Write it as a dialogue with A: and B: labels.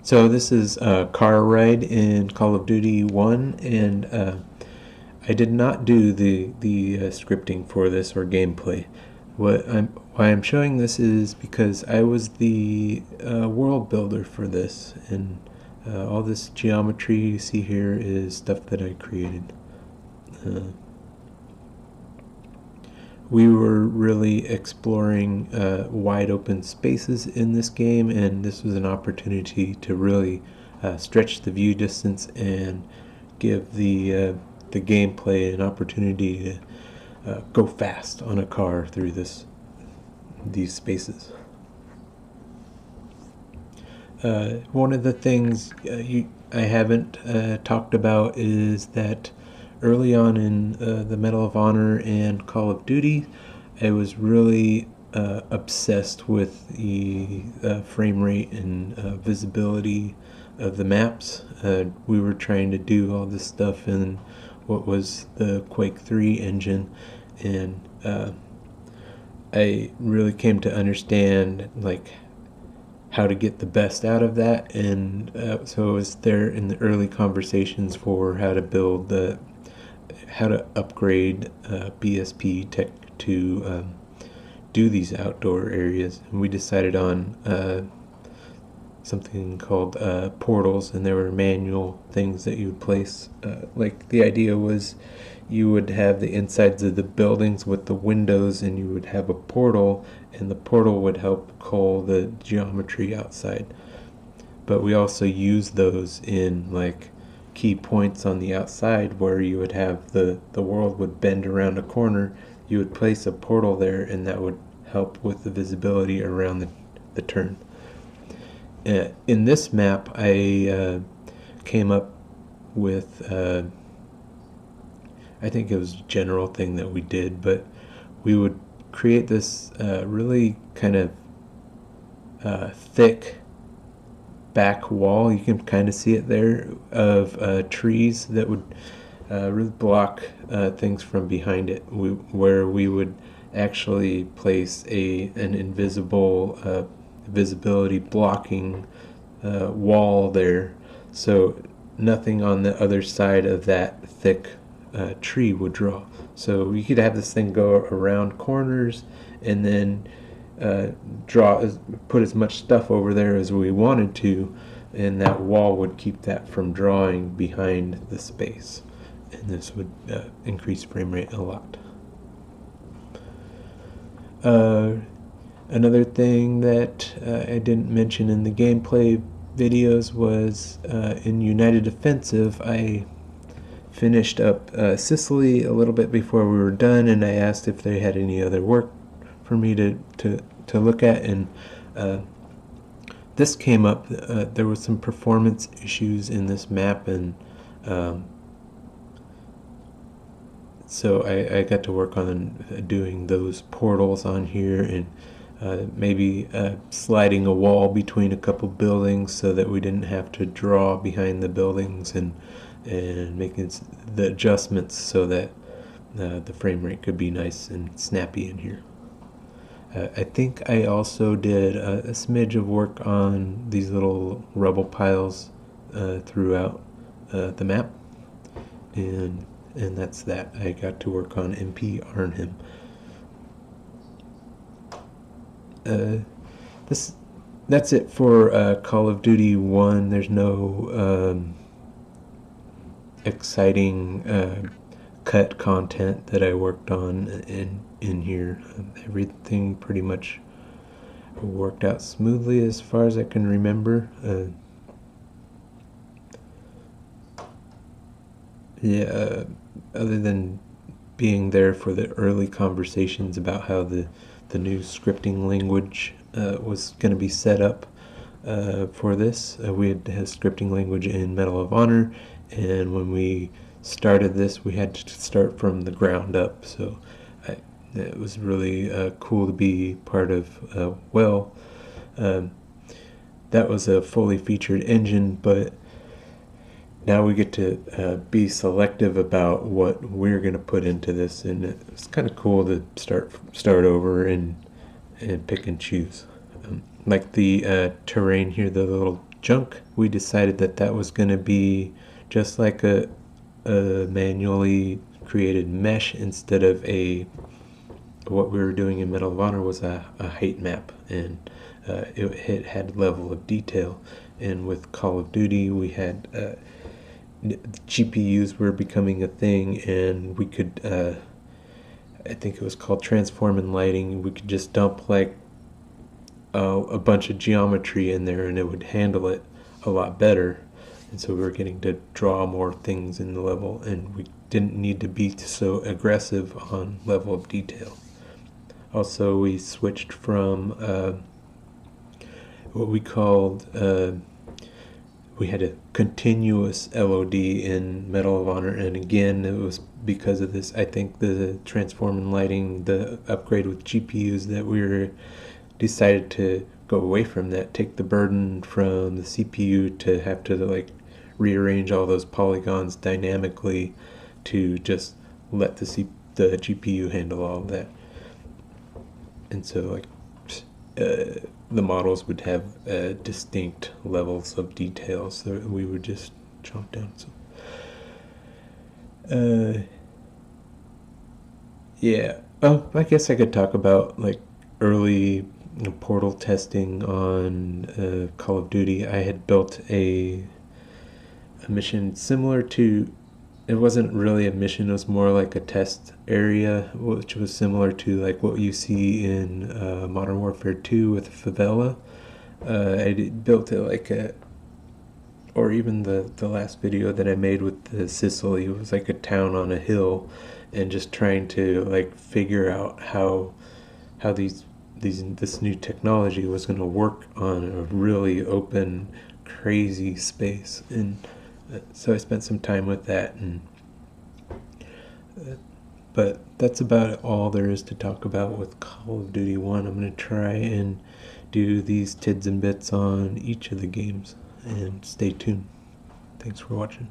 A: So this is a car ride in Call of Duty 1, and I did not do the scripting for this or gameplay. Why I'm showing this is because I was the world builder for this, and all this geometry you see here is stuff that I created. We were really exploring wide open spaces in this game, and this was an opportunity to really stretch the view distance and give the gameplay an opportunity to go fast on a car through these spaces. One of the things I haven't talked about is that early on in the Medal of Honor and Call of Duty, I was really obsessed with the frame rate and visibility of the maps. We were trying to do all this stuff in what was the Quake 3 engine, and I really came to understand how to get the best out of that, and so I was there in the early conversations for how to upgrade BSP tech to do these outdoor areas, and we decided on something called portals, and there were manual things that you would place. The idea was you would have the insides of the buildings with the windows, and you would have a portal, and the portal would help cull the geometry outside. But we also use those in key points on the outside where you would have the world would bend around a corner. You would place a portal there, and that would help with the visibility around the turn. In this map, I came up with I think it was a general thing that we did, but we would create this really kind of thick back wall. You can kind of see it there, of trees that would really block things from behind it, where we would actually place an invisible visibility blocking wall there, so nothing on the other side of that thick tree would draw. So we could have this thing go around corners, and then put as much stuff over there as we wanted to, and that wall would keep that from drawing behind the space, and this would increase frame rate a lot. Another thing that I didn't mention in the gameplay videos was in United Offensive, I finished up Sicily a little bit before we were done, and I asked if they had any other work for me to look at, and this came up. There was some performance issues in this map, and so I got to work on doing those portals on here, and maybe sliding a wall between a couple buildings so that we didn't have to draw behind the buildings, and making the adjustments so that the frame rate could be nice and snappy in here. I think I also did a smidge of work on these little rubble piles throughout the map, and that's that. I got to work on MP Arnhem. That's it for Call of Duty 1. There's no exciting cut content that I worked on in here. Everything pretty much worked out smoothly as far as I can remember. Other than being there for the early conversations about how the new scripting language was going to be set up for this. We had a scripting language in Medal of Honor, and when we started this, we had to start from the ground up, so it was really cool to be part of that was a fully featured engine, but now we get to be selective about what we're going to put into this, and it's kind of cool to start over and pick and choose. like the terrain here, the little junk, we decided that that was going to be just like a manually created mesh instead of what we were doing in Medal of Honor was a height map, and it had level of detail. And with Call of Duty, we had GPUs were becoming a thing, and we could, I think it was called transform and lighting. We could just dump like a bunch of geometry in there, and it would handle it a lot better. And so we were getting to draw more things in the level, and we didn't need to be so aggressive on level of detail. Also, we switched from what we called, we had a continuous LOD in Medal of Honor, and again, it was because of this, I think the transform and lighting, the upgrade with GPUs, that we were decided to go away from that, take the burden from the CPU to have to like rearrange all those polygons dynamically to just let the GPU handle all of that. And so like the models would have distinct levels of detail, so we would just chomp down. So yeah. Oh, I guess I could talk about like early Portal testing on Call of Duty. I had built a mission similar to, it wasn't really a mission, it was more like a test area, which was similar to like what you see in Modern Warfare 2 with Favela. I built it like or even the last video that I made with the Sicily, it was like a town on a hill, and just trying to like figure out how this new technology was going to work on a really open, crazy space. And so I spent some time with that, and but that's about all there is to talk about with Call of Duty 1. I'm going to try and do these tids and bits on each of the games, and stay tuned. Thanks for watching.